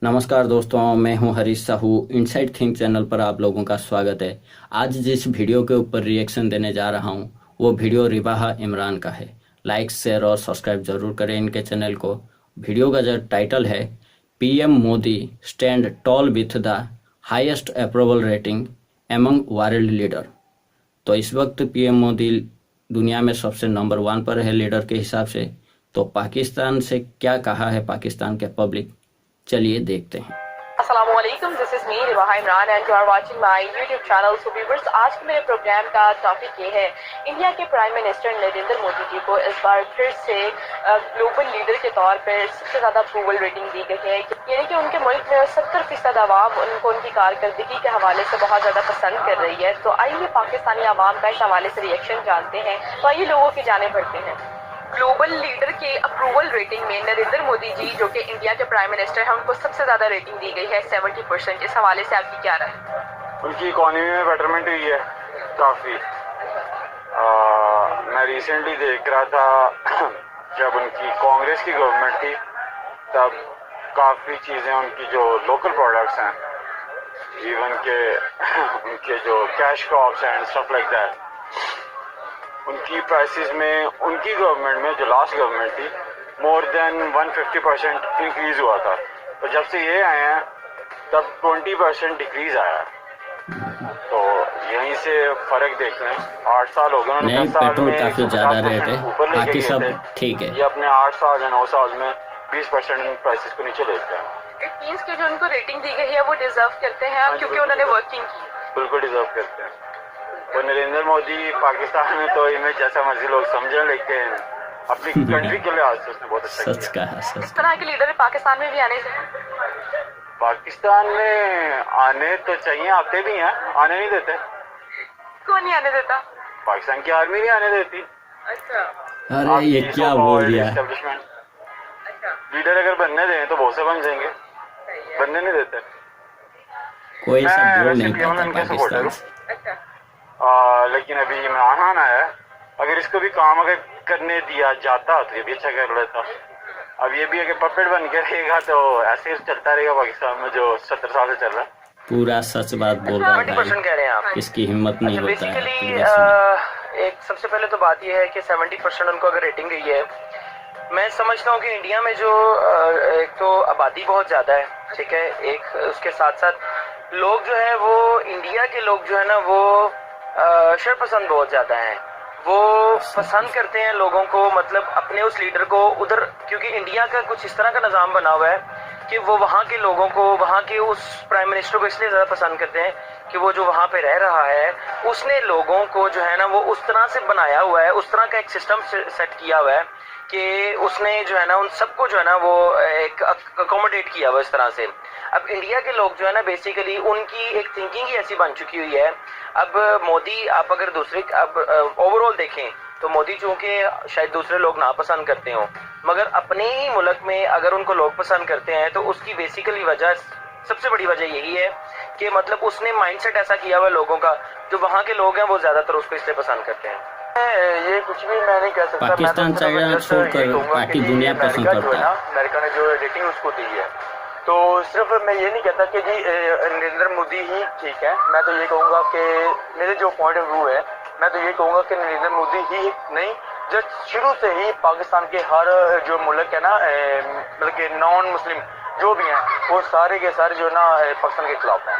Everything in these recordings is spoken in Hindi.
नमस्कार दोस्तों, मैं हूं Harish Sahu. Inside think channel पर आप लोगों का स्वागत है। आज जिस वीडियो के ऊपर रिएक्शन देने जा रहा हूं वो वीडियो रिबाहा इमरान का है। लाइक, शेयर और सब्सक्राइब जरूर करें इनके चैनल को। वीडियो का जो टाइटल है, PM Modi stand toll with the highest approval rating among world leader. तो इस वक्त पीएम मोदी दुनिया में सबसे नंबर 1 पर है लीडर के हिसाब से। तो पाकिस्तान से क्या कहा है पाकिस्तान के पब्लिक, चलिए देखते हैं। अस्सलामुअलैकुम, this is me Ribaha Imran and you are watching my YouTube channel. So viewers, आज के मेरे प्रोग्राम का टॉपिक ये है, इंडिया के प्राइम मिनिस्टर नरेंद्र मोदी जी को इस बार फिर से ग्लोबल लीडर के तौर पर सबसे ज्यादा अप्रूवल रेटिंग दी गई है। यानी कि उनके मुल्क में 70% आवाम उनको उनकी कारकर्दगी के हवाले से बहुत ज्यादा पसंद कर रही है। तो आइए पाकिस्तानी आवाम का इस हवाले से रिएक्शन जानते हैं। तो आइए लोगों की जाने पड़ते हैं। ग्लोबल लीडर के अप्रूवल रेटिंग में नरेंद्र मोदी जी, जो कि इंडिया के प्राइम मिनिस्टर हैं, उनको सबसे ज्यादा रेटिंग दी गई है 70%। इस हवाले से आपकी क्या राय है? उनकी इकोनॉमी में बेटरमेंट हुई है काफ़ी। मैं रिसेंटली देख रहा था जब उनकी कांग्रेस की गवर्नमेंट थी तब काफ़ी चीज़ें उनकी जो लोकल प्रोडक्ट्स हैं, इवन के उनके जो cash crops and stuff like that, उनकी प्राइसेस में उनकी गवर्नमेंट में, जो लास्ट गवर्नमेंट थी, मोर देन 150% इंक्रीज हुआ था। तो जब से ये आए हैं तब 20% डिक्रीज आया। तो यहीं से फर्क देख लें। 8 साल हो गए, नहीं, पेट्रोल काफी ज्यादा रेट है, ऊपर लेके बाकी गए सब थे। ठीक है। ये अपने 8 साल या 9 साल में 20% प्राइसेस को नीचे लेते हैं। इट मींस कि जो उनको रेटिंग दी गई है वो डिजर्व करते हैं क्योंकि उन्होंने वर्किंग की। बिल्कुल डिजर्व करते हैं। तो नरेंद्र मोदी पाकिस्तान में तो इमेज जैसा मर्जी लोग समझें, लेकिन अपनी कंट्री के लिहाज से उसने बहुत अच्छा सच किया। कहा। इस तरह के लीडर पाकिस्तान में भी आने चाहिए। पाकिस्तान में आने तो चाहिए, आते भी हैं, आने नहीं देते। कौन नहीं आने देता? पाकिस्तान की आर्मी नहीं आने देती। अच्छा अरे ये क्या बोल दिया। एस्टेब्लिशमेंट अच्छा, लीडर अगर बनने दें तो बहुत से बन जाएंगे, सही है। बनने नहीं देते। कोई मैं सब बोल वैसे नहीं पीएम पाता इनके सपोर्टर पाकिस्तान हूँ, से। अच्छा, लेकिन अभी इमरान खान आया है। अगर इसको भी काम अगर करने दिया जाता तो ये भी अच्छा कर लेता। अब ये भी अगर पपेट बन के रहेगा तो ऐसे ही चलता रहेगा पाकिस्तान में जो 70 साल से चल रहा है। पूरा सच बात बोल रहा है 70% कह रहे हैं आप? भाई, इसकी हिम्मत नहीं होता है बेसिकली पूरे समय। एक सबसे पहले तो बात यह है कि 70% उनको अगर रेटिंग गई है, मैं समझता हूँ कि इंडिया में जो एक तो आबादी बहुत ज़्यादा है, ठीक है, एक उसके साथ साथ लोग जो है वो, इंडिया के लोग जो है ना वो शरपसंद बहुत ज़्यादा हैं। वो पसंद करते हैं लोगों को, मतलब अपने उस लीडर को उधर, क्योंकि इंडिया का कुछ इस तरह का निज़ाम बना हुआ है कि वो वहाँ के लोगों को, वहाँ के उस प्राइम मिनिस्टर को इसलिए ज़्यादा पसंद करते हैं कि वो जो वहाँ पे रह रहा है उसने लोगों को जो है ना वो उस तरह से बनाया हुआ है, उस तरह का एक सिस्टम सेट किया हुआ है कि उसने जो है ना उन सबको जो है ना वो एक अकोमोडेट किया हुआ इस तरह से। अब इंडिया के लोग जो है ना बेसिकली उनकी एक थिंकिंग ही ऐसी बन चुकी हुई है। अब मोदी, आप अगर दूसरे, अब ओवरऑल देखें तो मोदी चूंकि शायद दूसरे लोग ना पसंद करते हो, मगर अपने ही मुल्क में अगर उनको लोग पसंद करते हैं तो उसकी बेसिकली वजह, सबसे बड़ी वजह यही है कि मतलब उसने माइंडसेट ऐसा किया हुआ लोगों का, जो वहाँ के लोग हैं वो ज्यादातर उसको इसलिए पसंद करते हैं। ये कुछ भी मैं नहीं कह सकता। पाकिस्तान चाइना छोड़कर बाकी दुनिया पसंद करता है। अमेरिका ने जो रेटिंग उसको दी है, तो सिर्फ मैं ये नहीं कहता कि जी नरेंद्र मोदी ही ठीक है। मैं तो ये कहूँगा कि मेरे जो पॉइंट ऑफ व्यू है, मैं तो ये कहूँगा कि नरेंद्र मोदी ही नहीं, जो शुरू से ही पाकिस्तान के हर जो मुल्क है ना, मतलब कि नॉन मुस्लिम जो भी हैं, वो सारे के सारे जो ना पाकिस्तान के खिलाफ हैं।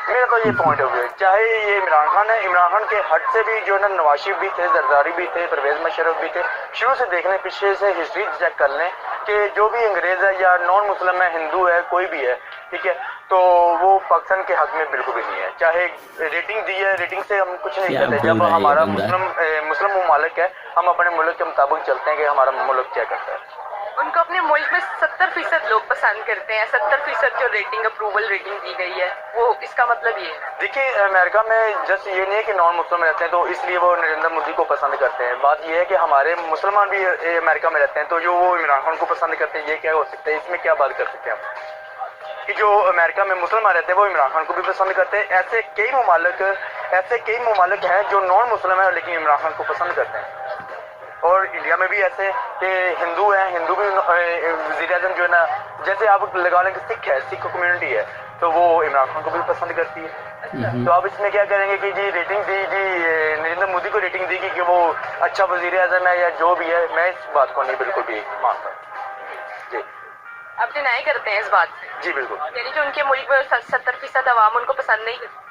मेरा तो ये पॉइंट ऑफ व्यू है। चाहे ये इमरान खान है, इमरान खान के हट से भी जो ना नवाज शरीफ भी थे, जरदारी भी थे, परवेज मुशर्रफ भी थे। शुरू से देख लें, पीछे से हिस्ट्री चेक कर लें कि जो भी अंग्रेज है या नॉन मुस्लिम है, हिंदू है, कोई भी है, ठीक है, तो वो पाकिस्तान के हक में बिल्कुल भी नहीं है। चाहे रेटिंग दी है, रेटिंग से हम कुछ नहीं कहते। जब हमारा मुस्लिम मुमालिक है, हम अपने मुल्क के मुताबिक चलते हैं कि हमारा मुल्क क्या करता है। उनको अपने मुल्क में 70% लोग पसंद करते हैं। 70% जो रेटिंग अप्रूवल रेटिंग दी गई है वो, इसका मतलब ये है, देखिए अमेरिका में जस्ट ये नहीं है कि नॉन मुस्लिम रहते हैं तो इसलिए वो नरेंद्र मोदी को पसंद करते हैं। बात ये है कि हमारे मुसलमान भी अमेरिका में रहते हैं, तो जो वो इमरान खान को पसंद करते हैं, ये क्या हो सकता है? इसमें क्या बात कर सकते हैं हम कि जो अमेरिका में मुसलमान रहते हैं वो इमरान खान को भी पसंद करते हैं। ऐसे कई ममालिक हैं जो नॉन मुस्लिम है लेकिन इमरान खान को पसंद करते हैं। और इंडिया में भी ऐसे कि हिंदू हैं, हिंदू भी वज़ीर-ए-आज़म जो है ना जैसे आप लगा लें कि सिख है, सिख कम्युनिटी है, तो वो इमरान खान को भी पसंद करती है। तो आप इसमें क्या करेंगे कि जी रेटिंग दी जी नरेंद्र मोदी को रेटिंग दी कि वो अच्छा वजीर आजम है या जो भी है, मैं इस बात को नहीं बिल्कुल भी मानता जी। आप डिनाई करते हैं इस बात से? जी बिल्कुल। यानी कि उनके मुल्क में 70% आवाम उनको पसंद नहीं करती?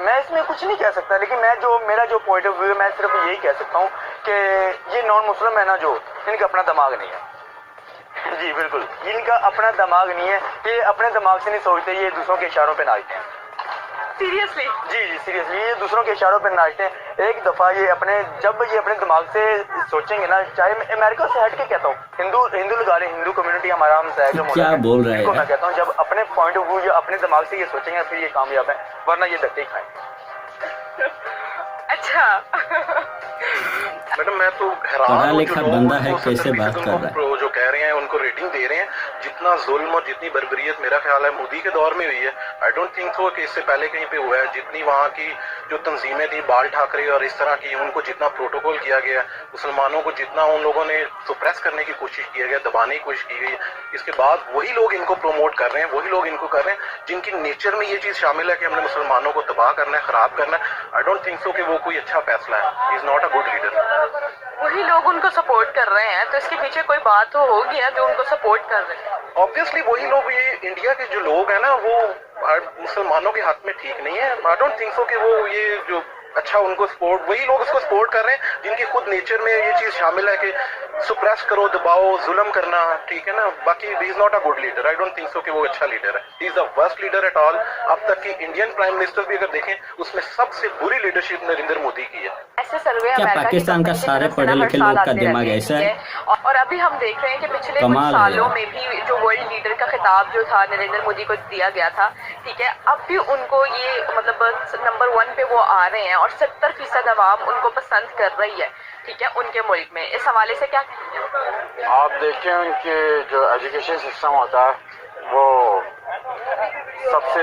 मैं इसमें कुछ नहीं कह सकता, लेकिन मेरा जो पॉइंट ऑफ व्यू है, मैं सिर्फ यही कह सकता हूँ कि ये नॉन मुस्लिम है ना, जो इनका अपना दिमाग नहीं है। जी बिल्कुल, इनका अपना दिमाग नहीं है, ये अपने दिमाग से नहीं सोचते, ये दूसरों के इशारों पे नाचते हैं। सीरियसली? जी सीरियसली, ये दूसरों के इशारों पे नाचते हैं। एक दफ़ा ये जब ये अपने दिमाग से सोचेंगे ना, चाहे मैं अमेरिका से हट के कहता हूँ, हिंदू लगा रहे, हिंदू कम्युनिटी हमारा हमसा है, जो क्या बोल रहे हैं? मैं कहता हूँ जब अपने पॉइंट ऑफ व्यू या अपने दिमाग से ये सोचेंगे फिर ये कामयाब है, वरना ये धक्के खाएंगे। अच्छा। मैडम मैं तो हैरान पढ़ा हूँ लिखा बंदा है, कैसे बात कर रहा है? जो कह रहे हैं उनको रेटिंग दे रहे हैं, जितना जुल्म और जितनी बर्बरियत मेरा ख्याल है मोदी के दौर में हुई है, आई डोंट थिंक सो कि इससे पहले कहीं पे हुआ है। जितनी वहाँ की जो तंजीमें थी बाल ठाकरे और इस तरह की, उनको जितना प्रोटोकॉल किया गया, मुसलमानों को जितना उन लोगों ने सुप्रेस करने की कोशिश किया गया, दबाने की कोशिश की गई, इसके बाद वही लोग इनको प्रमोट कर रहे हैं, वही लोग इनको कर रहे हैं जिनकी नेचर में ये चीज शामिल है कि हमने मुसलमानों को तबाह करना है, खराब करना है। आई डोंट थिंक सो कि वो कोई अच्छा फैसला है। Is not a good leader. वही लोग उनको सपोर्ट कर रहे हैं, तो इसके पीछे कोई बात तो होगी है जो उनको सपोर्ट कर रहे हैं। ऑब्वियसली वही लोग, ये इंडिया के जो लोग हैं ना, वो मुसलमानों के हाथ में ठीक नहीं है। आई डोंट थिंक सो कि वो ये जो अच्छा उनको सपोर्ट, वही लोग उसको सपोर्ट कर रहे हैं जिनकी खुद नेचर में ये चीज शामिल है कि सुप्रेस करो, दबाओ, जुल्म करना, ठीक है ना। बाकी he is not a good leader. I don't think so कि वो अच्छा लीडर है। He is the worst leader at all. अब तक की इंडियन प्राइम मिनिस्टर भी अगर देखें, उसमें सबसे बुरी लीडरशिप नरेंद्र मोदी की है। ऐसे सर्वे क्या पाकिस्तान का सारे पढ़े लिखे लोग का दिमाग ऐसा है? और अभी हम देख रहे हैं कि पिछले कुछ कमाल है सालों यार। में भी जो वर्ल्ड लीडर का खिताब जो था नरेंद्र मोदी को दिया गया था, ठीक है, अब भी उनको ये मतलब नंबर 1 पे वो आ रहे हैं और 70% आवाम उनको पसंद कर रही है, ठीक है, उनके मुल्क में। इस हवाले से क्या कहेंगे? आप देखें उनके जो एजुकेशन सिस्टम होता है, वो सबसे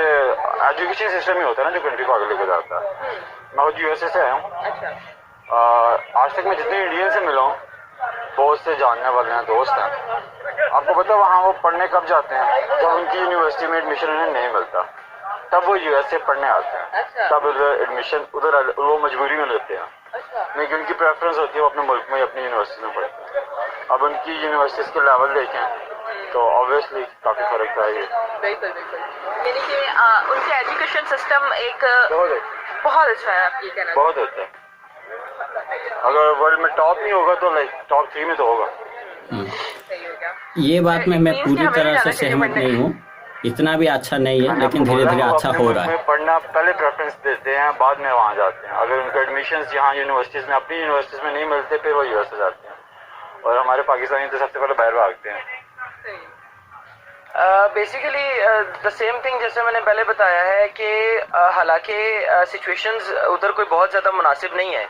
एजुकेशन सिस्टम ही होता है ना जो कंट्री को आगे लेके जाता है। मैं खुद यूएसए से आया हूँ। अच्छा। आज तक मैं जितने इंडियन से मिला हूँ, बहुत से जानने वाले हैं, दोस्त हैं। आपको पता है वहाँ वो पढ़ने कब जाते हैं? जब उनकी यूनिवर्सिटी में एडमिशन उन्हें नहीं मिलता, तब वो यूएसए पढ़ने आते हैं। अच्छा। तब एडमिशन उधर वो मजबूरी में लेते हैं, नहीं कि उनकी प्रेफरेंस होती है वो अपने मुल्क में अपनी यूनिवर्सिटी में पढ़ते हैं। अब उनकी यूनिवर्सिटीज के लेवल देखें तो ऑब्वियसली काफी फर्क है। बिल्कुल बिल्कुल, यानी कि उनके एजुकेशन सिस्टम एक बहुत अच्छा है, आप ये कहना? बहुत अच्छा है। अगर वर्ल्ड में टॉप नहीं होगा तो लाइक टॉप 3 में तो होगा। सही हो गया। ये बात में मैं पूरी तरह से सहमत नहीं हूँ। इतना भी अच्छा नहीं है, लेकिन धीरे धीरे अच्छा हो रहा है। पढ़ना पहले प्रेफरेंस देते हैं, बाद में वहाँ जाते हैं। अगर उनके एडमिशन यहाँ यूनिवर्सिटीज में, अपनी यूनिवर्सिटीज में नहीं मिलते, फिर वो यूएस जाते हैं। और हमारे पाकिस्तानी तो सबसे पहले बाहर भागते हैं। बेसिकली द सेम थिंग जैसे मैंने पहले बताया है कि हालांकि सिचुएशंस उधर कोई बहुत ज़्यादा मुनासिब नहीं है,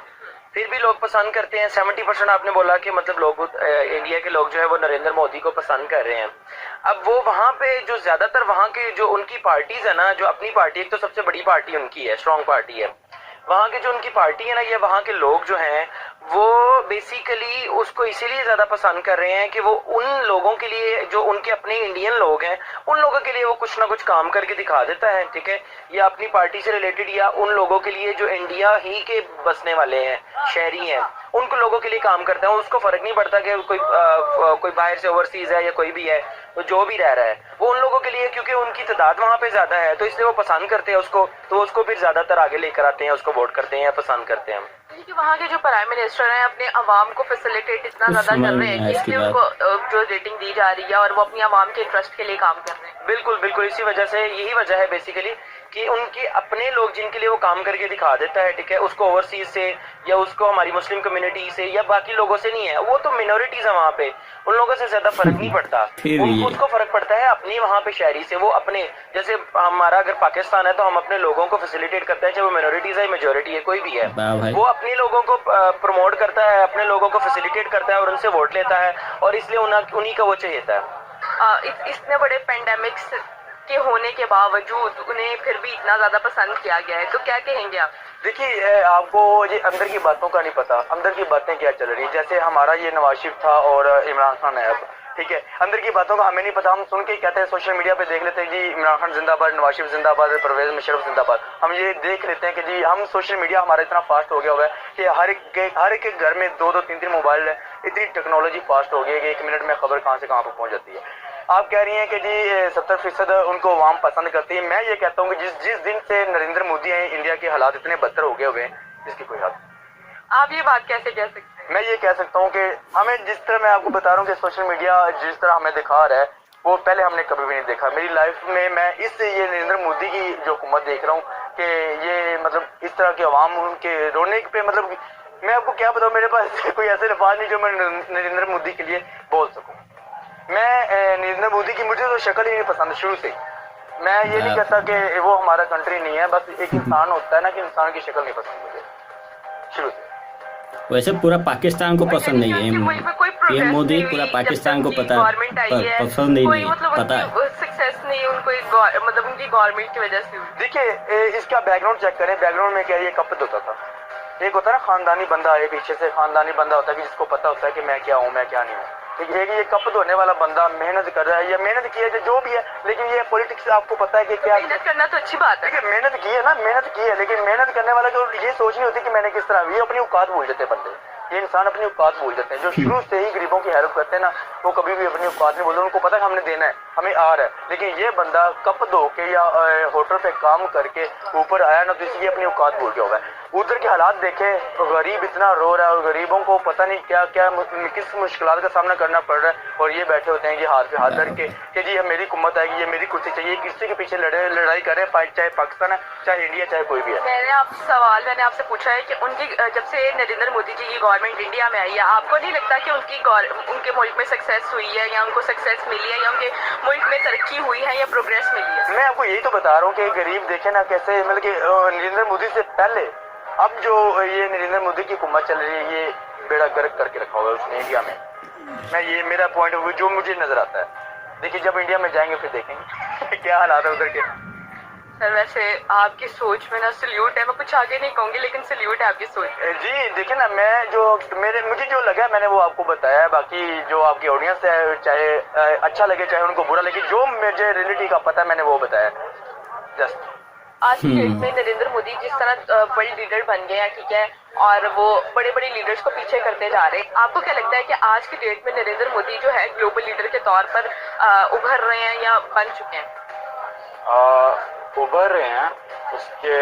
फिर भी लोग पसंद करते हैं। 70% आपने बोला कि मतलब लोग इंडिया के लोग जो है वो नरेंद्र मोदी को पसंद कर रहे हैं। अब वो वहाँ पे जो ज़्यादातर वहाँ के जो उनकी पार्टीज है ना, जो अपनी पार्टी, एक तो सबसे बड़ी पार्टी उनकी है, स्ट्रॉन्ग पार्टी है वहाँ की जो उनकी पार्टी है ना, ये वहाँ के लोग जो हैं वो बेसिकली उसको इसीलिए ज़्यादा पसंद कर रहे हैं कि वो उन लोगों के लिए जो उनके अपने इंडियन लोग हैं, उन लोगों के लिए वो कुछ ना कुछ काम करके दिखा देता है, ठीक है, या अपनी पार्टी से रिलेटेड, या उन लोगों के लिए जो इंडिया ही के बसने वाले हैं, शहरी हैं, उनको लोगों के लिए काम करता है। उसको फर्क नहीं पड़ता कि कोई बाहर से ओवरसीज है या कोई भी है, तो जो भी रह रहा है वो उन लोगों के लिए, क्योंकि उनकी तादाद वहाँ पे ज्यादा है तो इसलिए वो पसंद करते हैं उसको, तो उसको फिर ज्यादातर आगे लेकर आते हैं, उसको वोट करते हैं या पसंद करते हैं। कि वहाँ के जो प्राइम मिनिस्टर हैं अपने अवाम को फैसिलिटेट इतना ज्यादा कर रहे हैं कि इसलिए उनको जो रेटिंग दी जा रही है और वो अपनी अवाम के इंटरेस्ट के लिए काम कर रहे हैं। बिल्कुल बिल्कुल, इसी वजह से, यही वजह है बेसिकली कि उनके अपने लोग जिनके लिए वो काम करके दिखा देता है, ठीक है, उसको ओवरसीज से या उसको हमारी मुस्लिम कम्युनिटी से या बाकी लोगों से नहीं है, वो तो मिनोरिटीज है वहाँ पे, उन लोगों से ज्यादा फर्क नहीं पड़ता। उसको फर्क पड़ता है अपनी वहाँ पे शहरी से। वो अपने, जैसे हमारा अगर पाकिस्तान है तो हम अपने लोगों को फैसिलिटेट करते हैं, चाहे वो मिनोरिटीज है, मेजोरिटी है, कोई भी है, वो अपने लोगों को प्रमोट करता है, अपने लोगों को फैसिलिटेट करता है और उनसे वोट लेता है, और इसलिए उन्हीं का वो चाहिए है। इतने बड़े पेंडेमिक्स के होने के बावजूद उन्हें फिर भी इतना ज्यादा पसंद किया गया है, तो क्या कहेंगे आप? देखिए, आपको ये अंदर की बातों का नहीं पता, अंदर की बातें क्या चल रही है। जैसे हमारा ये नवाज शरीफ था और इमरान खान है अब, ठीक है, अंदर की बातों का हमें नहीं पता, हम सुन के कहते हैं, सोशल मीडिया पे देख लेते हैं जी इमरान खान जिंदाबाद, नवाज शरीफ जिंदाबाद, परवेज मुशर्रफ जिंदाबाद। हम ये देख लेते हैं कि जी हम सोशल मीडिया हमारा इतना फास्ट हो गया हुआ है कि हर एक के घर में 2-2 3-3 मोबाइल है। इतनी टेक्नोलॉजी फास्ट हो गई है कि 1 मिनट में खबर कहाँ से कहाँ पर पहुंच जाती है। आप कह रही हैं कि जी 70% उनको आवाम पसंद करती है। मैं ये कहता हूँ कि जिस दिन से नरेंद्र मोदी हैं, इंडिया के हालात इतने बदतर हो गए हुए हैं जिसकी कोई हद। आप ये बात कैसे कह सकते हैं? मैं ये कह सकता हूँ कि हमें जिस तरह, मैं आपको बता रहा हूँ कि सोशल मीडिया जिस तरह हमें दिखा रहा है वो पहले हमने कभी भी नहीं देखा। मेरी लाइफ में मैं ये नरेंद्र मोदी की जो हुकूमत देख रहा हूँ कि ये मतलब इस तरह के अवाम उनके रोने पे, मतलब मैं आपको क्या बताऊँ, मेरे पास कोई ऐसे लफ्ज़ नहीं जो मैं नरेंद्र मोदी के लिए बोल सकूँ। मैं नरेंद्र मोदी की, मुझे तो शक्ल ही नहीं पसंद शुरू से। मैं ये नहीं कहता कि वो हमारा कंट्री नहीं है, बस एक इंसान होता है ना कि इंसान की शक्ल नहीं पसंद मुझे शुरू से। वैसे पूरा पाकिस्तान को पसंद नहीं है ये मोदी, पूरा पाकिस्तान को पसंद ही नहीं, पता है। सक्सेस नहीं उनको मतलब उनकी गवर्नमेंट की वजह से। देखिए इसका बैकग्राउंड चेक करें, बैकग्राउंड में क्या ये कपत होता था। एक होता है ना खानदानी बंदा है, पीछे से खानदानी बंदा होता है कि जिसको पता होता है कि मैं क्या हूँ मैं क्या नहीं हूँ। ठीक है, ये कपत होने वाला बंदा मेहनत कर रहा है या मेहनत की है जो भी है, लेकिन ये पॉलिटिक्स आपको पता है कि क्या मेहनत करना तो अच्छी बात है। देखिए मेहनत की है ना, मेहनत की है, लेकिन मेहनत करने वाला जो ये सोच नहीं होती कि मैंने किस तरह, ये अपनी औकात भूल जाते हैं बंदे। ये इंसान अपनी औकात भूल जाते हैं। जो शुरू से ही गरीबों की हेल्प करते हैं ना, वो कभी भी अपनी औकात नहीं बोलते। उनको पता है हमने देना है, हमें आ रहा है। लेकिन ये बंदा कप धो के या होटल पे काम करके ऊपर आया ना, तो इसलिए अपनी औकात भूल गया होगा। उधर के हालात देखे तो गरीब इतना रो रहा है और गरीबों को पता नहीं क्या क्या किस मुश्किलात का सामना करना पड़ रहा है, और ये बैठे होते हैं कि हाथ पे हाथ धर के कि जी मेरी हुकूमत आएगी, ये मेरी कुर्सी चाहिए। किसी के पीछे लड़ाई कर रहे हैं, फाइट, चाहे पाकिस्तान है चाहे इंडिया चाहे कोई भी है। मैंने आपसे पूछा है कि उनकी जब से नरेंद्र मोदी जी की गवर्नमेंट इंडिया में आई है, आपको नहीं लगता कि उनके मुल्क में सक्सेस हुई है या उनको सक्सेस मिली है या उनके मुल्क में तरक्की हुई है या प्रोग्रेस मिली है? मैं आपको यही तो बता रहा हूँ कि गरीब देखे ना कैसे, मतलब कि नरेंद्र मोदी से पहले अब जो ये नरेंद्र मोदी की हुकूमत चल रही है, ये बेड़ा गर्क करके रखा हुआ है उसने इंडिया में। मैं ये मेरा पॉइंट ऑफ व्यू जो मुझे नजर आता है। देखिए जब इंडिया में जाएंगे फिर देखेंगे क्या हालात है उधर के। सर वैसे आपकी सोच में ना सल्यूट है, मैं कुछ आगे नहीं कहूंगी लेकिन सल्यूट है आपकी सोच। जी देखिए ना, मैं मुझे जो लगा मैंने वो आपको बताया है। बाकी जो आपकी ऑडियंस है, चाहे अच्छा लगे चाहे उनको बुरा लगे, जो मुझे रियलिटी का पता है मैंने वो बताया जस्ट। आज की डेट में नरेंद्र मोदी जिस तरह बड़े लीडर बन गए हैं, ठीक है, और वो बड़े बड़े लीडर्स को पीछे करते जा रहे हैं, आपको क्या लगता है कि आज की डेट में नरेंद्र मोदी जो है ग्लोबल लीडर के तौर पर उभर रहे हैं या बन चुके हैं? उभर रहे हैं। उसके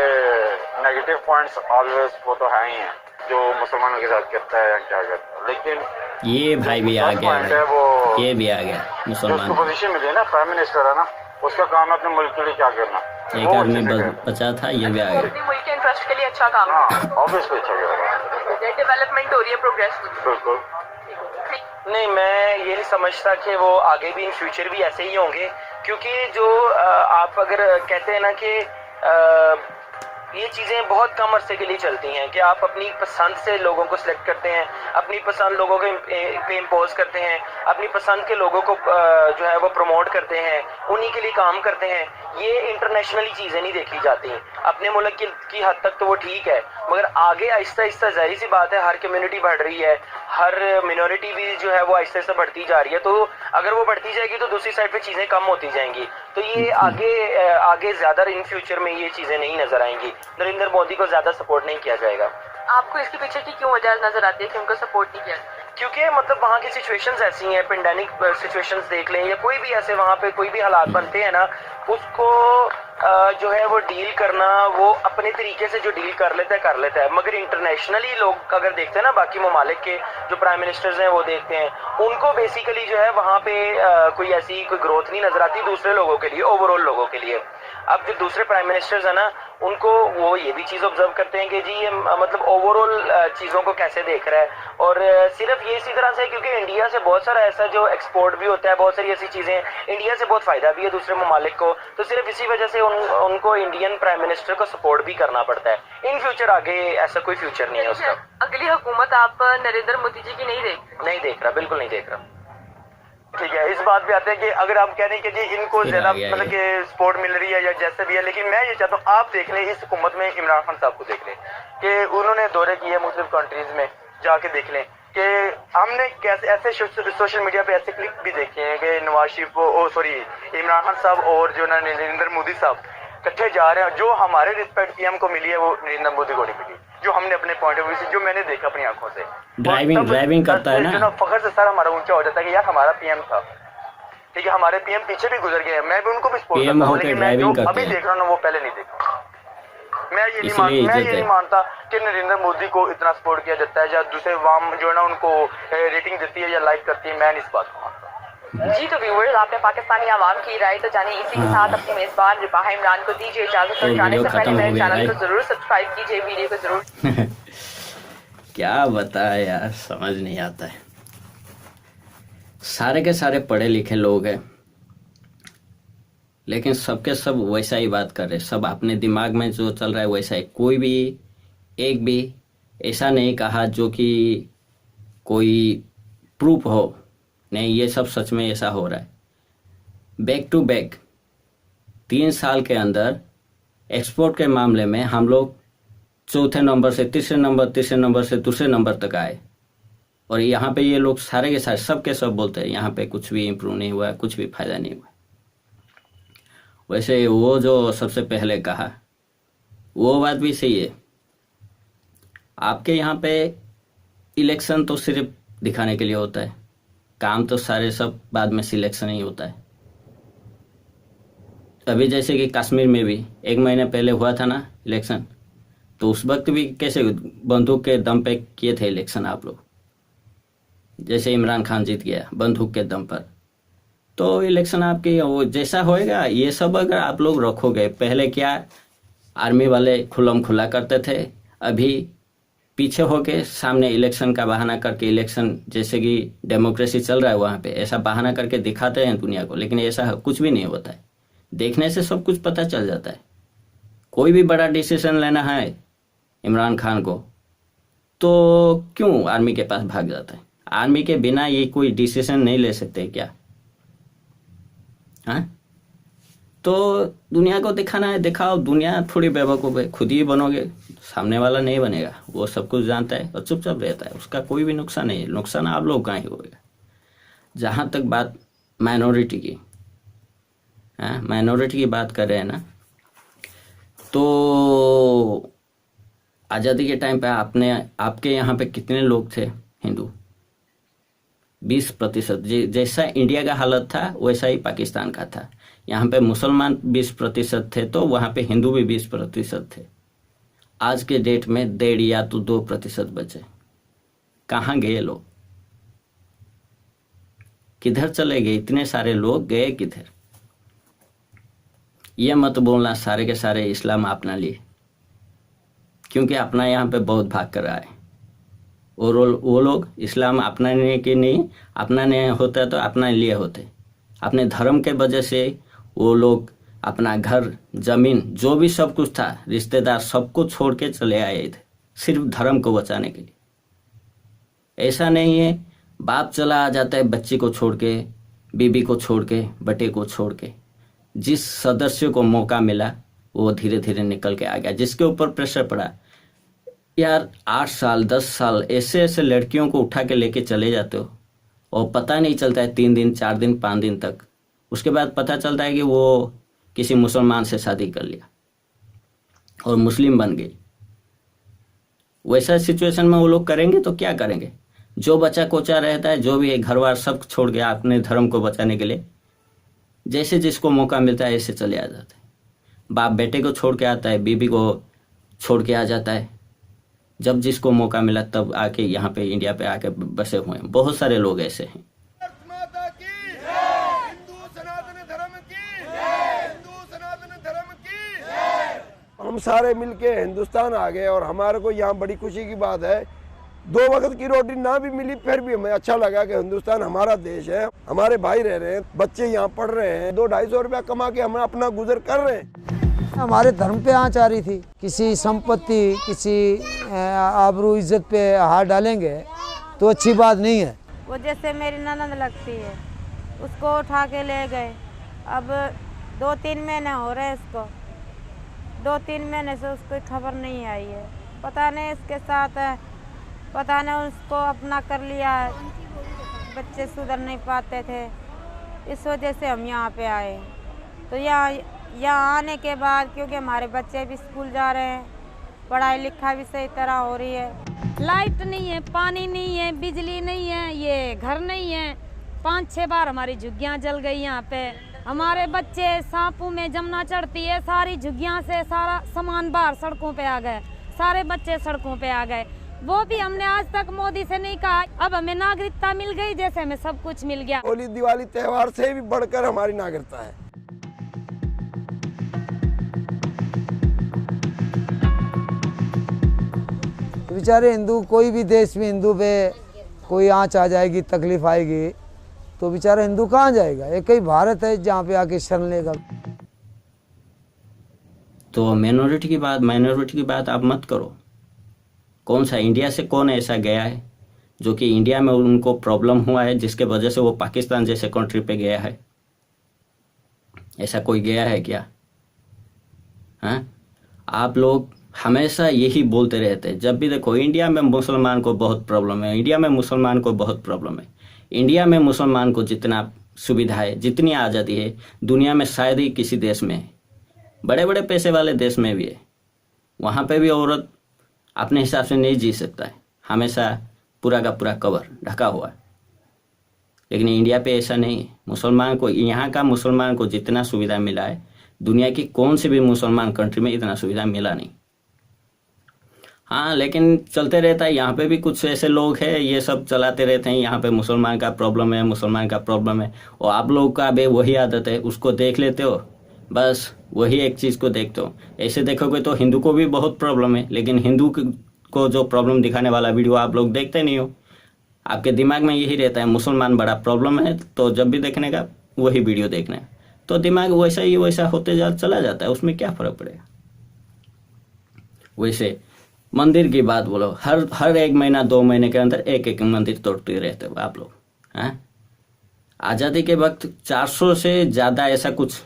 नेगेटिव पॉइंट्स ऑलवेज वो तो है ही हैं, जो मुसलमानों के साथ करता है या क्या करता है। लेकिन ये भाई भी आ गया है वो, ये भी आ गया मुसलमान। उसको पोजीशन मिली है ना, प्राइम मिनिस्टर है ना, उसका काम है अपने मुल्क के लिए क्या करना। एक आदमी बचा था, ये भी आ गया। अपने मुल्क के इंटरेस्ट के लिए अच्छा काम ऑब्वियसली अच्छा करेगा, डेवलपमेंट हो रही है, प्रोग्रेस हो रही है। बिल्कुल। नहीं, मैं ये नहीं समझता कि वो आगे भी इन फ्यूचर भी ऐसे ही होंगे, क्योंकि जो आप अगर कहते हैं ना कि ये चीज़ें बहुत कम अरसे के लिए चलती हैं कि आप अपनी पसंद से लोगों को सिलेक्ट करते हैं, अपनी पसंद लोगों के पे इम्पोज करते हैं, अपनी पसंद के लोगों को जो है वो प्रमोट करते हैं, उन्हीं के लिए काम करते हैं। ये इंटरनेशनली चीज़ें नहीं देखी जाती। अपने मुल्क की हद तक तो वो ठीक है, मगर आगे आहिस्ता आहिस्ता जाहिर सी बात है हर कम्युनिटी बढ़ रही है, हर मिनॉरिटी भी जो है वो आहिस्ता आहिस्ता बढ़ती जा रही है। तो अगर वो बढ़ती जाएगी तो दूसरी साइड पे चीज़ें कम होती जाएंगी। तो ये आगे ज़्यादा इन फ्यूचर में ये चीज़ें नहीं नजर आएंगी। नरेंद्र मोदी को ज़्यादा सपोर्ट नहीं किया जाएगा। आपको इसके पीछे की क्यों वजह नजर आती है कि उनको सपोर्ट नहीं किया? क्योंकि मतलब वहाँ की सिचुएशंस ऐसी हैं, पेंडेमिक सिचुएशंस देख लें या कोई भी ऐसे वहाँ पे कोई भी हालात बनते हैं ना, उसको जो है वो डील करना, वो अपने तरीके से जो डील कर लेता है। मगर इंटरनेशनली लोग अगर देखते हैं ना, बाकी ममालिक के जो प्राइम मिनिस्टर्स हैं वो देखते हैं, उनको बेसिकली जो है वहाँ पे कोई ऐसी कोई ग्रोथ नहीं नजर आती दूसरे लोगों के लिए, ओवरऑल लोगों के लिए। अब जो दूसरे प्राइम मिनिस्टर्स है ना, उनको वो ये भी चीज़ ऑब्जर्व करते हैं कि जी ये मतलब ओवरऑल चीज़ों को कैसे देख रहा है। और सिर्फ ये इसी तरह से, क्योंकि इंडिया से बहुत सारा ऐसा जो एक्सपोर्ट भी होता है, बहुत सारी ऐसी चीज़ें, इंडिया से बहुत फ़ायदा भी है दूसरे ममालिक को, तो सिर्फ इसी वजह से उनको इंडियन प्राइम मिनिस्टर को सपोर्ट भी करना पड़ता है। इन फ्यूचर आगे ऐसा कोई फ्यूचर नहीं है उसका। अगली हुकूमत आप नरेंद्र मोदी जी की नहीं देख रहा, बिल्कुल नहीं देख रहा। ठीक है, इस बात पे आते हैं कि अगर आप कह रहे हैं कि जी इनको ज्यादा मतलब कि सपोर्ट मिल रही है या जैसे भी है, लेकिन मैं ये चाहता हूँ आप देख लें इस हुकूमत में इमरान खान साहब को देख लें कि उन्होंने दौरे किए मुख्तलिफ कंट्रीज में, जाके देख लें कि हमने कैसे ऐसे सोशल मीडिया पे ऐसे क्लिप भी देखे हैं कि नवाज शरीफ इमरान खान साहब और जो ना नरेंद्र मोदी साहब इकट्ठे जा रहे हैं। जो हमारे रिस्पेक्ट पीएम को मिली है वो नरेंद्र मोदी को नहीं मिली, जो हमने अपने पॉइंट ऑफ व्यू से, जो मैंने देखा अपनी आंखों से। ड्राइविंग करता है ना, फखर से सर हमारा ऊंचा हो जाता है कि यार हमारा पीएम था, ठीक है, हमारे पीएम पीछे भी गुजर गए हैं, मैं भी उनको भी सपोर्ट करता हूं, लेकिन मैं जो अभी देख रहा हूं ना वो पहले नहीं देखा। मैं ये नहीं मानता कि नरेंद्र मोदी को इतना सपोर्ट किया जाता है या दूसरे वाम जो है ना उनको रेटिंग देती है या लाइक करती है, मैं इस बात को मानता। जी तो व्यूअर्स, आपने पाकिस्तानी आवाम की राय तो जानी। इसी के साथ अपने मेजबान रिबाहा इमरान को दीजिए इजाजत और जाने से पहले मेरे चैनल को जरूर सब्सक्राइब कीजिए, वीडियो को जरूर क्या बताए यार, समझ नहीं आता है। सारे के सारे पढ़े लिखे लोग हैं, लेकिन सबके सब वैसा ही बात कर रहे, सब अपने दिमाग में जो चल रहा है वैसा ही। कोई भी एक भी ऐसा नहीं कहा जो कि कोई प्रूफ हो, नहीं ये सब सच में ऐसा हो रहा है। बैक टू बैक 3 साल के अंदर एक्सपोर्ट के मामले में हम लोग चौथे नंबर से तीसरे नंबर से दूसरे नंबर तक आए, और यहाँ पे ये लोग सारे के सारे सब के सब बोलते हैं यहाँ पे कुछ भी इम्प्रूव नहीं हुआ, कुछ भी फायदा नहीं हुआ। वैसे वो जो सबसे पहले कहा वो बात भी सही है। आपके यहाँ पे इलेक्शन तो सिर्फ दिखाने के लिए होता है, काम तो सारे सब बाद में सिलेक्शन ही होता है। अभी जैसे कि कश्मीर में भी 1 महीने पहले हुआ था ना इलेक्शन, तो उस वक्त भी कैसे बंदूक के दम पे किए थे इलेक्शन आप लोग। जैसे इमरान खान जीत गया बंदूक के दम पर, तो इलेक्शन आपके वो जैसा होएगा। ये सब अगर आप लोग रखोगे, पहले क्या आर्मी वाले खुल्लम खुला करते थे, अभी पीछे होके सामने इलेक्शन का बहाना करके, इलेक्शन जैसे कि डेमोक्रेसी चल रहा है वहाँ पे, ऐसा बहाना करके दिखाते हैं दुनिया को, लेकिन ऐसा कुछ भी नहीं होता है। देखने से सब कुछ पता चल जाता है। कोई भी बड़ा डिसीजन लेना है इमरान खान को, तो क्यों आर्मी के पास भाग जाता है? आर्मी के बिना ये कोई डिसीजन नहीं ले सकते क्या? हाँ, तो दुनिया को दिखाना है, दिखाओ। दुनिया थोड़ी बेवकूफ़ है, खुद ही बनोगे, सामने वाला नहीं बनेगा। वो सब कुछ जानता है और चुपचाप रहता है, उसका कोई भी नुकसान नहीं है। नुकसान आप लोग का ही होगा। जहाँ तक बात माइनॉरिटी की, हाँ माइनॉरिटी की बात कर रहे हैं ना, तो आज़ादी के टाइम पे आपके यहाँ पे कितने लोग थे हिंदू? 20%। जैसा इंडिया का हालत था वैसा ही पाकिस्तान का था। यहाँ पे मुसलमान 20% थे, तो वहाँ पे हिंदू भी 20% थे। आज के डेट में 1.5 या तो 2% बचे। कहाँ गए लोग? किधर चले गए? इतने सारे लोग गए किधर? ये मत बोलना सारे के सारे इस्लाम अपना लिए, क्योंकि अपना यहाँ पे बहुत भाग कर रहा है। वो लोग इस्लाम अपनाने के नहीं, अपनाने होता तो अपना लिए होते। अपने धर्म के वजह से वो लोग अपना घर, जमीन, जो भी सब कुछ था, रिश्तेदार, सबको छोड़ के चले आए थे, सिर्फ धर्म को बचाने के लिए। ऐसा नहीं है बाप चला आ जाता है बच्ची को छोड़ के, बीबी को छोड़ के, बेटे को छोड़ के। जिस सदस्य को मौका मिला वो धीरे धीरे निकल के आ गया, जिसके ऊपर प्रेशर पड़ा। यार 8 साल 10 साल ऐसे लड़कियों को उठा के लेके चले जाते हो, और पता नहीं चलता है 3 दिन 4 दिन 5 दिन तक। उसके बाद पता चलता है कि वो किसी मुसलमान से शादी कर लिया और मुस्लिम बन गई। वैसा सिचुएशन में वो लोग करेंगे तो क्या करेंगे? जो बच्चा कोचा रहता है, जो भी है, घर बार सब छोड़ के अपने धर्म को बचाने के लिए जैसे जिसको मौका मिलता है ऐसे चले आ जाते हैं। बाप बेटे को छोड़ के आता है, बीबी को छोड़ के आ जाता है। जब जिसको मौका मिला तब आके यहाँ पे इंडिया पे आके बसे हुए हैं। बहुत सारे लोग ऐसे हैं। हम सारे मिलके हिंदुस्तान आ गए, और हमारे को यहाँ बड़ी खुशी की बात है, 2 वक्त की रोटी ना भी मिली फिर भी हमें अच्छा लगा कि हिंदुस्तान हमारा देश है। हमारे भाई रह रहे हैं, बच्चे यहाँ पढ़ रहे हैं, 200-250 रुपया कमा के हम अपना गुजर कर रहे हैं। हमारे धर्म पे आँच आ रही थी, किसी संपत्ति, किसी आबरू इज्जत पे हाथ डालेंगे तो अच्छी बात नहीं है। वो जैसे मेरी ननद लगती है, उसको उठा के ले गए। अब 2-3 महीने हो रहे हैं इसको, 2-3 महीने से उसको खबर नहीं आई है। पता नहीं इसके साथ पता नहीं उसको अपना कर लिया है। बच्चे सुधर नहीं पाते थे, इस वजह से हम यहाँ पे आए। तो यहाँ आने के बाद क्योंकि हमारे बच्चे भी स्कूल जा रहे हैं, पढ़ाई लिखाई भी सही तरह हो रही है। लाइट नहीं है, पानी नहीं है, बिजली नहीं है, ये घर नहीं है। 5-6 बार हमारी झुग्गियाँ जल गई यहाँ पे। हमारे बच्चे सांपों में जमुना चढ़ती है, सारी झुग्गियाँ से सारा सामान बाहर सड़कों पे आ गए, सारे बच्चे सड़कों पे आ गए। वो भी हमने आज तक मोदी से नहीं कहा। अब हमें नागरिकता मिल गई, जैसे हमें सब कुछ मिल गया। होली दिवाली त्योहार से भी बढ़कर हमारी नागरिकता है। बेचारे हिंदू, कोई भी देश में हिंदू पे कोई आँच आ जाएगी, तकलीफ आएगी, तो बेचारा हिंदू कहाँ जाएगा? एक ही भारत है जहाँ पे आके शरण लेगा। तो माइनॉरिटी की बात आप मत करो। कौन सा इंडिया से कौन ऐसा गया है जो कि इंडिया में उनको प्रॉब्लम हुआ है जिसके वजह से वो पाकिस्तान जैसे कंट्री पे गया है? ऐसा कोई गया है क्या? हाँ, आप लोग हमेशा यही बोलते रहते हैं। जब भी देखो इंडिया में मुसलमान को बहुत प्रॉब्लम है, इंडिया में मुसलमान को बहुत प्रॉब्लम है। इंडिया में मुसलमान को जितना सुविधा है, जितनी आज़ादी है, दुनिया में शायद ही किसी देश में है। बड़े बड़े पैसे वाले देश में भी है, वहाँ पे भी औरत अपने हिसाब से नहीं जी सकता है, हमेशा पूरा का पूरा कवर ढका हुआ है। लेकिन इंडिया पे ऐसा नहीं है। मुसलमान को, यहाँ का मुसलमान को जितना सुविधा मिला है, दुनिया की कौन सी भी मुसलमान कंट्री में इतना सुविधा मिला नहीं। हाँ, लेकिन चलते रहता है। यहाँ पे भी कुछ ऐसे लोग हैं, ये सब चलाते रहते हैं, यहाँ पे मुसलमान का प्रॉब्लम है, मुसलमान का प्रॉब्लम है। और आप लोग का भी वही आदत है, उसको देख लेते हो, बस वही एक चीज़ को देखते हो। ऐसे देखोगे तो हिंदू को भी बहुत प्रॉब्लम है, लेकिन हिंदू को जो प्रॉब्लम दिखाने वाला वीडियो आप लोग देखते नहीं हो। आपके दिमाग में यही रहता है मुसलमान बड़ा प्रॉब्लम है, तो जब भी देखने का वही वीडियो देखना है, तो दिमाग वैसा ही वैसा होते चला जाता है। उसमें क्या फ़र्क पड़ेगा? वैसे मंदिर की बात बोलो, हर 1 महीना 2 महीने के अंदर एक मंदिर तोड़ते रहते हो आप लोग। हैं, आज़ादी के वक्त 400 से ज़्यादा, ऐसा कुछ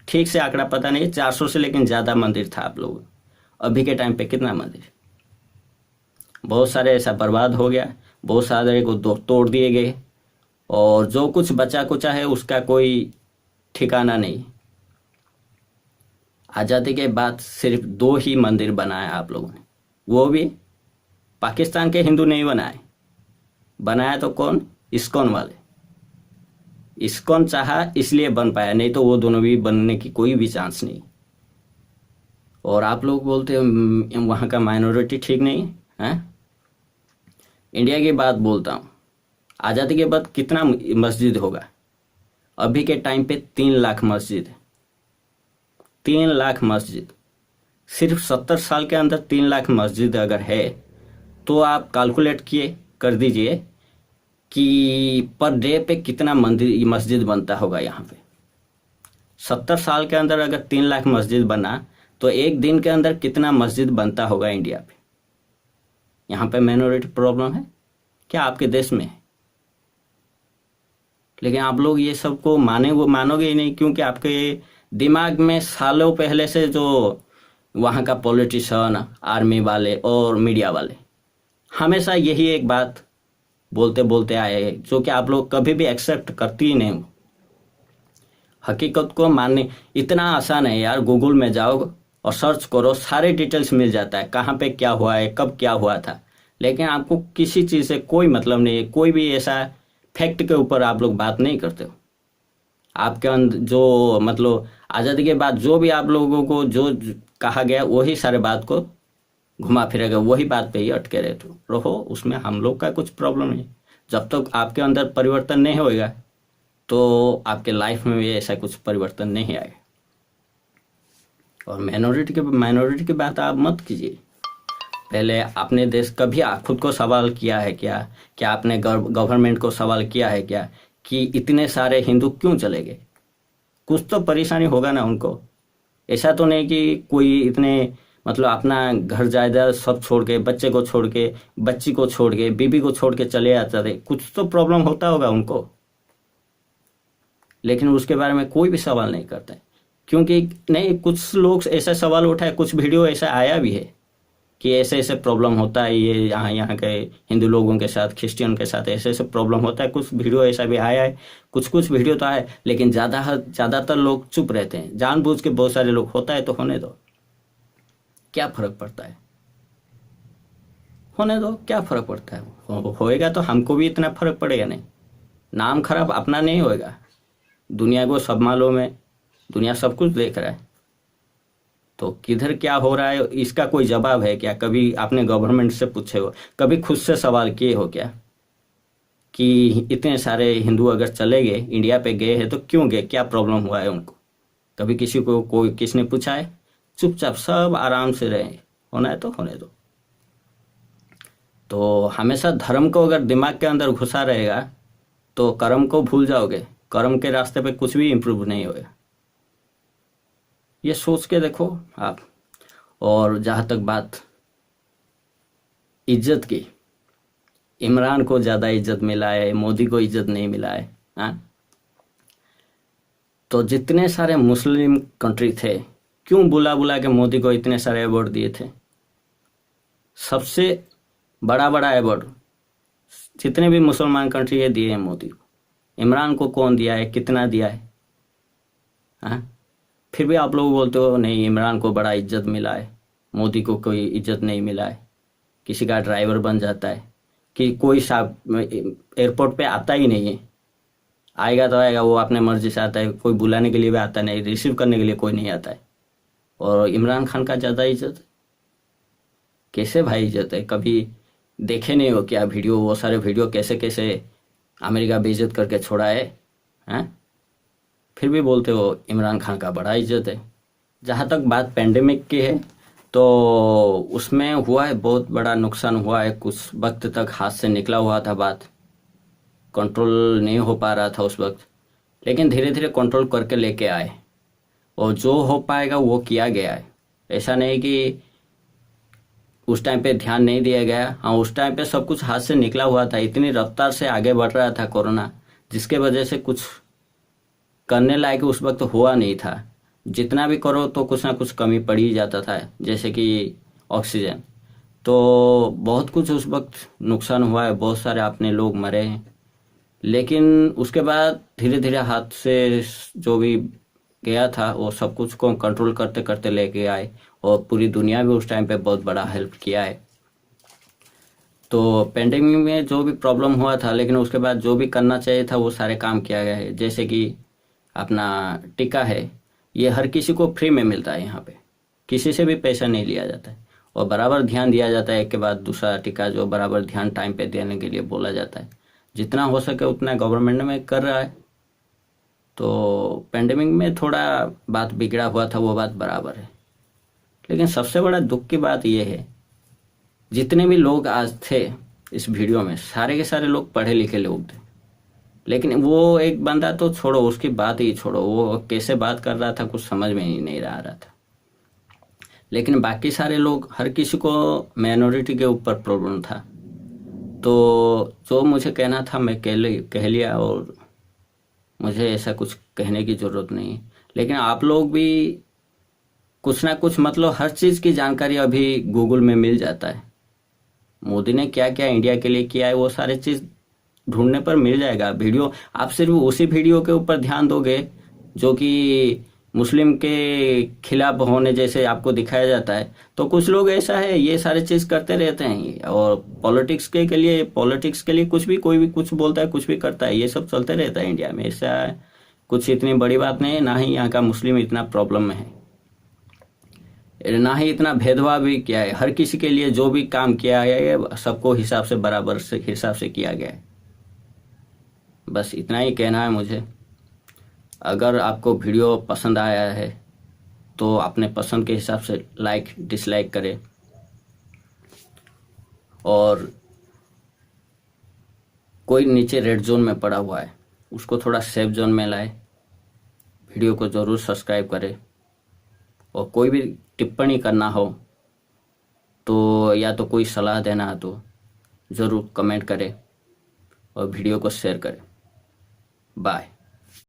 ठीक से आंकड़ा पता नहीं, 400 से लेकिन ज़्यादा मंदिर था आप लोग। अभी के टाइम पे कितना मंदिर? बहुत सारे ऐसा बर्बाद हो गया, बहुत सारे को तोड़ दिए गए, और जो कुछ बचा कुचा है उसका कोई ठिकाना नहीं। आज़ादी के बाद सिर्फ 2 ही मंदिर बनाए आप लोगों ने, वो भी पाकिस्तान के हिंदू नहीं बनाया तो कौन? इस्कॉन वाले। इस्कॉन चाहा इसलिए बन पाया, नहीं तो वो दोनों भी बनने की कोई भी चांस नहीं। और आप लोग बोलते हो वहाँ का माइनॉरिटी ठीक नहीं है। इंडिया की बात बोलता हूँ, आज़ादी के बाद कितना मस्जिद होगा? अभी के टाइम पे 3 लाख मस्जिद है। 3 लाख मस्जिद सिर्फ 70 साल के अंदर 3 लाख मस्जिद अगर है, तो आप कैलकुलेट कर दीजिए कि पर डे पे कितना मस्जिद बनता होगा यहाँ पे। 70 साल के अंदर अगर 3 लाख मस्जिद बना, तो एक दिन के अंदर कितना मस्जिद बनता होगा इंडिया पे? यहाँ पे माइनॉरिटी प्रॉब्लम है क्या आपके देश में? लेकिन आप लोग ये सब को मानोगे ही नहीं, क्योंकि आपके दिमाग में सालों पहले से जो वहाँ का पॉलिटिशियन, आर्मी वाले और मीडिया वाले हमेशा यही एक बात बोलते बोलते आए हैं, जो कि आप लोग कभी भी एक्सेप्ट करती ही नहीं। हकीकत को मानने इतना आसान है यार, गूगल में जाओ और सर्च करो, सारे डिटेल्स मिल जाता है, कहाँ पे क्या हुआ है, कब क्या हुआ था। लेकिन आपको किसी चीज़ से कोई मतलब नहीं है, कोई भी ऐसा फैक्ट के ऊपर आप लोग बात नहीं करते हो। आपके अंदर जो मतलब आज़ादी के बाद जो भी आप लोगों को जो कहा गया, वही सारे बात को घुमा फिरेगा, वही बात पे ही अटके रहो। उसमें हम लोग का कुछ प्रॉब्लम नहीं। जब तक आपके अंदर परिवर्तन नहीं होएगा, तो आपके लाइफ में भी ऐसा कुछ परिवर्तन नहीं आएगा। और माइनॉरिटी की बात आप मत कीजिए। पहले अपने देश कभी खुद को सवाल किया है क्या आपने गवर्नमेंट को सवाल किया है क्या कि इतने सारे हिंदू क्यों चले गए? कुछ तो परेशानी होगा ना उनको। ऐसा तो नहीं कि कोई इतने मतलब अपना घर जायदाद सब छोड़ के, बच्चे को छोड़ के, बच्ची को छोड़ के, बीबी को छोड़ के चले जाते थे। कुछ तो प्रॉब्लम होता होगा उनको, लेकिन उसके बारे में कोई भी सवाल नहीं करता है। क्योंकि नहीं, कुछ लोग ऐसा सवाल उठाए, कुछ वीडियो ऐसा आया भी है कि ऐसे ऐसे प्रॉब्लम होता है, ये यहाँ के हिंदू लोगों के साथ, क्रिश्चियन के साथ ऐसे ऐसे प्रॉब्लम होता है। कुछ वीडियो ऐसा भी आया है, कुछ वीडियो तो आया, लेकिन ज़्यादातर लोग चुप रहते हैं, जानबूझ के बहुत सारे लोग। होता है तो होने दो, क्या फर्क पड़ता है, होने दो, क्या फर्क पड़ता है। होएगा तो हमको भी इतना फर्क पड़ेगा नहीं, नाम खराब अपना नहीं होएगा, दुनिया को सब मालूम है, दुनिया सब कुछ देख रहा है। तो किधर क्या हो रहा है इसका कोई जवाब है क्या? कभी आपने गवर्नमेंट से पूछे हो, कभी खुद से सवाल किए हो क्या कि इतने सारे हिंदू अगर चले गए, इंडिया पे गए हैं तो क्यों गए, क्या प्रॉब्लम हुआ है उनको? कभी किसी को किसने पूछा है? चुपचाप सब आराम से रहे, होना है तो होने दो। तो हमेशा धर्म को अगर दिमाग के अंदर घुसा रहेगा तो कर्म को भूल जाओगे, कर्म के रास्ते पे कुछ भी इम्प्रूव नहीं होगा। ये सोच के देखो आप। और जहाँ तक बात इज्जत की, इमरान को ज़्यादा इज्जत मिला है, मोदी को इज्जत नहीं मिला है। हाँ, तो जितने सारे मुस्लिम कंट्री थे, क्यों बुला के मोदी को इतने सारे अवार्ड दिए थे? सबसे बड़ा अवार्ड जितने भी मुसलमान कंट्री है दिए हैं मोदी को। इमरान को कौन दिया है, कितना दिया है? हाँ, फिर भी आप लोग बोलते हो नहीं इमरान को बड़ा इज्जत मिला है, मोदी को कोई इज्जत नहीं मिला है। किसी का ड्राइवर बन जाता है कि कोई साहब एयरपोर्ट पे आता ही नहीं है, आएगा तो आएगा, वो अपने मर्जी से आता है, कोई बुलाने के लिए भी आता नहीं, रिसीव करने के लिए कोई नहीं आता है। और इमरान खान का ज़्यादा इज्जत है? कैसे भाई इज्जत है? कभी देखे नहीं हो क्या वीडियो, वो सारे वीडियो कैसे अमेरिका बेइज्जत करके छोड़ा है? हैं, फिर भी बोलते हो इमरान खान का बड़ा इज्जत है। जहाँ तक बात पेंडेमिक की है तो उसमें हुआ है बहुत बड़ा नुकसान हुआ है। कुछ वक्त तक हाथ से निकला हुआ था, बात कंट्रोल नहीं हो पा रहा था उस वक्त, लेकिन धीरे धीरे कंट्रोल करके लेके आए और जो हो पाएगा वो किया गया है। ऐसा नहीं कि उस टाइम पे ध्यान नहीं दिया गया। हाँ, उस टाइम पे सब कुछ हाथ से निकला हुआ था, इतनी रफ्तार से आगे बढ़ रहा था कोरोना, जिसके वजह से कुछ करने लायक उस वक्त हुआ नहीं था। जितना भी करो तो कुछ ना कुछ कमी पड़ ही जाता था, जैसे कि ऑक्सीजन। तो बहुत कुछ उस वक्त नुकसान हुआ है, बहुत सारे अपने लोग मरे हैं, लेकिन उसके बाद धीरे धीरे हाथ से जो भी गया था वो सब कुछ को कंट्रोल करते करते लेके आए और पूरी दुनिया भी उस टाइम पे बहुत बड़ा हेल्प किया है। तो पेंडेमिक में जो भी प्रॉब्लम हुआ था, लेकिन उसके बाद जो भी करना चाहिए था वो सारे काम किया गया है। जैसे कि अपना टीका है, ये हर किसी को फ्री में मिलता है, यहाँ पे किसी से भी पैसा नहीं लिया जाता है और बराबर ध्यान दिया जाता है, एक के बाद दूसरा टीका जो बराबर ध्यान टाइम पे देने के लिए बोला जाता है। जितना हो सके उतना गवर्नमेंट में कर रहा है। तो पेंडेमिक में थोड़ा बात बिगड़ा हुआ था, वो बात बराबर है, लेकिन सबसे बड़ा दुख की बात यह है जितने भी लोग आज थे इस वीडियो में, सारे के सारे लोग पढ़े लिखे लोग थे, लेकिन वो एक बंदा तो छोड़ो, उसकी बात ही छोड़ो, वो कैसे बात कर रहा था कुछ समझ में ही नहीं आ रहा था। लेकिन बाकी सारे लोग, हर किसी को माइनॉरिटी के ऊपर प्रॉब्लम था। तो जो मुझे कहना था मैं कह लिया और मुझे ऐसा कुछ कहने की ज़रूरत नहीं है। लेकिन आप लोग भी कुछ ना कुछ, मतलब हर चीज़ की जानकारी अभी गूगल में मिल जाता है। मोदी ने क्या क्या इंडिया के लिए किया है वो सारे चीज़ ढूंढने पर मिल जाएगा। वीडियो आप सिर्फ उसी वीडियो के ऊपर ध्यान दोगे जो कि मुस्लिम के खिलाफ होने जैसे आपको दिखाया जाता है, तो कुछ लोग ऐसा है ये सारे चीज़ करते रहते हैं। और पॉलिटिक्स के लिए कुछ भी, कोई भी कुछ बोलता है, कुछ भी करता है, ये सब चलते रहता है इंडिया में। ऐसा कुछ इतनी बड़ी बात नहीं है, ना ही यहाँ का मुस्लिम इतना प्रॉब्लम में है, ना ही इतना भेदभाव भी किया है। हर किसी के लिए जो भी काम किया गया है सबको हिसाब से, बराबर से हिसाब से किया गया है। बस इतना ही कहना है मुझे। अगर आपको वीडियो पसंद आया है तो अपने पसंद के हिसाब से लाइक डिसलाइक करें और कोई नीचे रेड जोन में पड़ा हुआ है उसको थोड़ा सेफ जोन में लाए। वीडियो को ज़रूर सब्सक्राइब करें और कोई भी टिप्पणी करना हो तो या तो कोई सलाह देना हो तो ज़रूर कमेंट करें और वीडियो को शेयर करें। बाय।